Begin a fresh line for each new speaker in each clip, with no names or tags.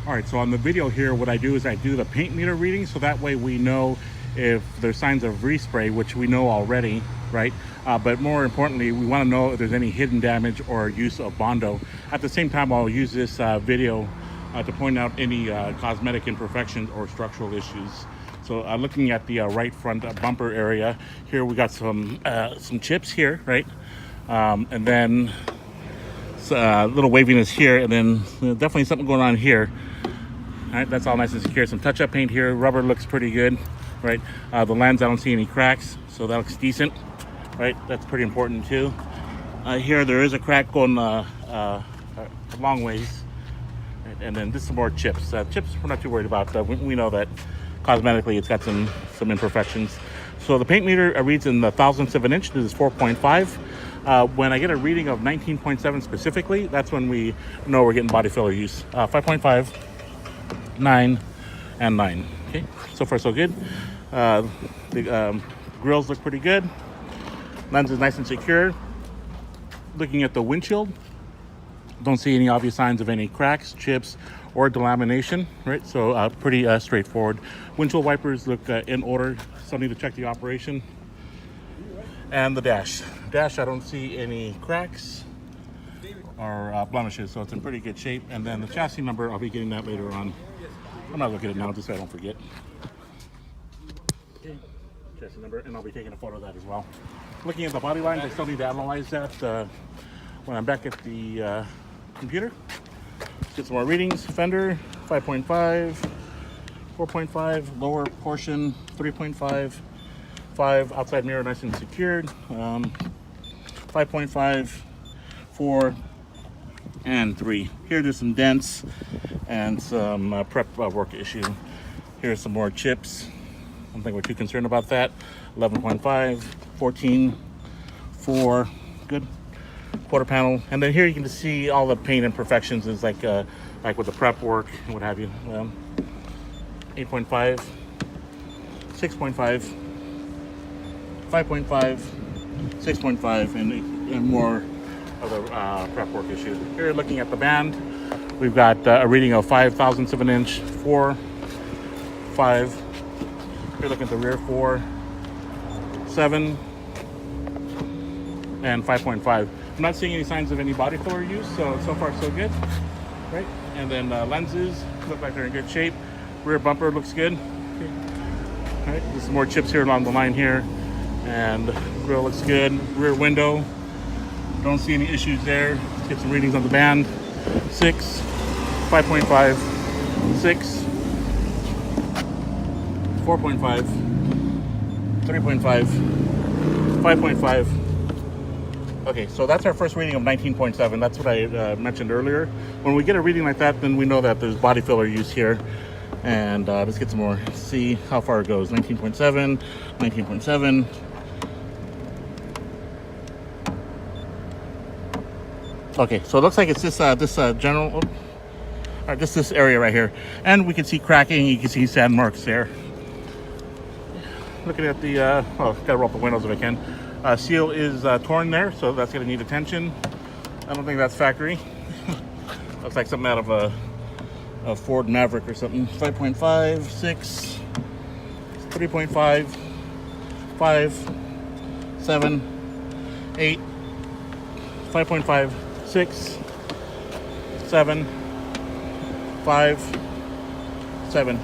All right, so on the video here, what I do is I do the paint meter reading, so that way we know if there's signs of respray, which we know already, right? But more importantly, we want to know if there's any hidden damage or use of Bondo. At the same time, I'll use this video to point out any cosmetic imperfections or structural issues. So looking at the right front bumper area, here we got some chips here, right? And then a little waviness here, and then definitely something going on here. All right, that's all nice and secure. Some touch-up paint here. Rubber looks pretty good, right? The lens, I don't see any cracks, so that looks decent, right? That's pretty important too. Here there is a crack going a long ways, right? And then this is some more chips. Chips we're not too worried about. We know that cosmetically it's got some imperfections. So the paint meter reads in the thousandths of an inch. This is 4.5. When I get a reading of 19.7 specifically, that's when we know we're getting body filler use. 5.5. 9 and 9. Okay, so far so good. The grills look pretty good. Lens is nice and secure. Looking at the windshield, don't see any obvious signs of any cracks, chips, or delamination, right? So pretty straightforward. Windshield wipers look in order. Still need to check the operation. And the dash, I don't see any cracks or blemishes, so it's in pretty good shape. And then the chassis number, I'll be getting that later on. I'm not looking at it now just so I don't forget. Okay, chassis number, and I'll be taking a photo of that as well. Looking at the body lines, I still need to analyze that when I'm back at the computer. Let's get some more readings. Fender, 5.5, 4.5, lower portion, 3.5, 5, outside mirror nice and secured, 5.5, 4, and 3. Here there's some dents and some prep work issue. Here's some more chips. I don't think we're too concerned about that. 11.5, 14, 4, good. Quarter panel, and then here you can just see all the paint imperfections is like with the prep work and what have you. 8.5, 6.5, 5.5, 6.5, and more of the prep work issue. Here looking at the band, we've got a reading of 5 thousandths of an inch, 4, 5. Here looking at the rear, 4, 7, and 5.5. I'm not seeing any signs of any body filler use, so far so good, right? And then lenses look like they're in good shape. Rear bumper looks good. Okay. All right, there's some more chips here along the line here, and grill looks good. Rear window, don't see any issues there. Let's get some readings on the band. 6, 5.5, 6, 4.5, 3.5, 5.5. Okay, so that's our first reading of 19.7. That's what I mentioned earlier. When we get a reading like that, then we know that there's body filler use here. And let's get some more, see how far it goes. 19.7, 19.7. Okay, so it looks like it's this general, this area right here. And we can see cracking, you can see sand marks there. Looking at the, gotta roll up the windows if I can. Seal is torn there, so that's gonna need attention. I don't think that's factory. Looks like something out of a Ford Maverick or something. 5.5, 6, 3.5, 5, 7, 8, 5.5, 6, 7, 5, 7.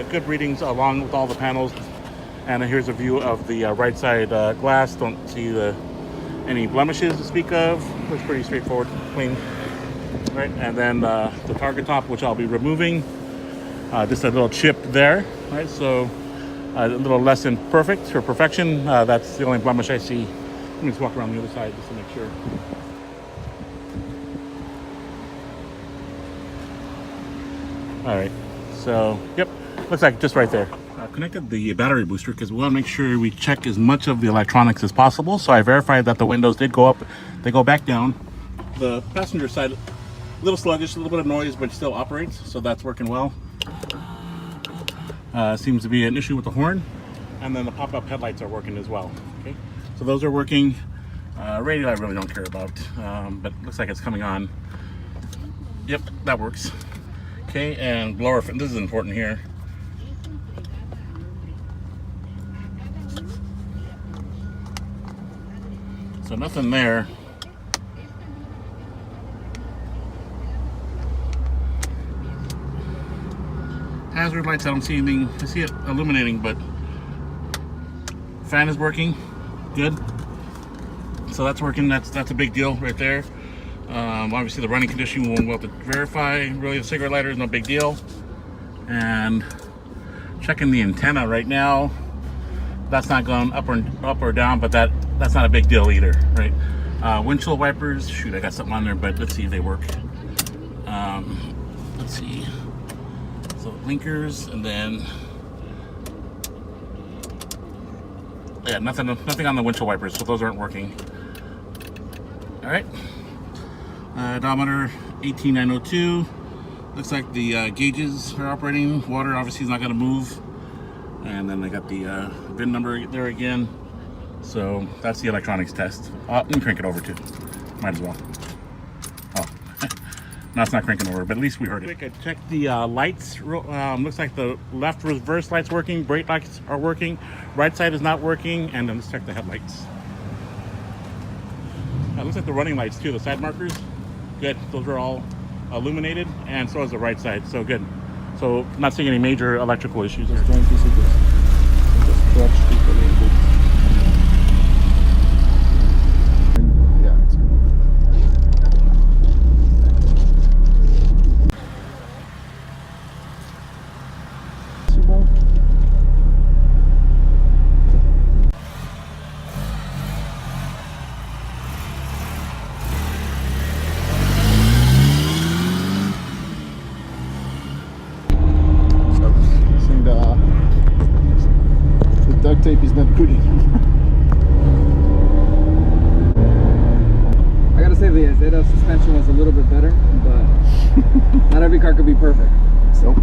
Good readings along with all the panels. And here's a view of the right side glass. Don't see any blemishes to speak of. Looks pretty straightforward, clean. Right, and then the target top, which I'll be removing. Just a little chip there, right? So a little less than perfect or perfection. That's the only blemish I see. Let me just walk around the other side just to make sure. All right, so yep, looks like just right there. Connected the battery booster because we want to make sure we check as much of the electronics as possible. So I verified that the windows did go up, they go back down. The passenger side, a little sluggish, a little bit of noise, but still operates, so that's working well. Seems to be an issue with the horn, and then the pop-up headlights are working as well. Okay, so those are working. Radio I really don't care about, but looks like it's coming on. Yep, that works. Okay, and blower fin. This is important here. So nothing there. Hazard lights, I don't see anything. I see it illuminating, but fan is working. Good. So that's working. That's a big deal right there. Obviously the running condition we'll have to verify. Really, the cigarette lighter is no big deal. And checking the antenna right now. That's not going up or down, but that's not a big deal either, right? Windshield wipers. Shoot, I got something on there, but let's see if they work. Let's see. So blinkers, and then yeah, nothing on the windshield wipers, so those aren't working. All right. Odometer 18902. Looks like the gauges are operating. Water obviously is not going to move. And then I got the VIN number there again. So that's the electronics test. Let me crank it over too. Might as well. Oh, no, it's not cranking over, but at least we heard it. I checked the lights. Looks like the left reverse light's working. Brake lights are working. Right side is not working. And then let's check the headlights. Looks like the running lights too. The side markers, good. Those are all illuminated, and so is the right side. So good. So not seeing any major electrical issues.
Just trying to see this. Just clutch it a little bit. Yeah, it's good. Duct tape is not good enough.
I gotta say the Zeta suspension was a little bit better, but not every car could be perfect.
So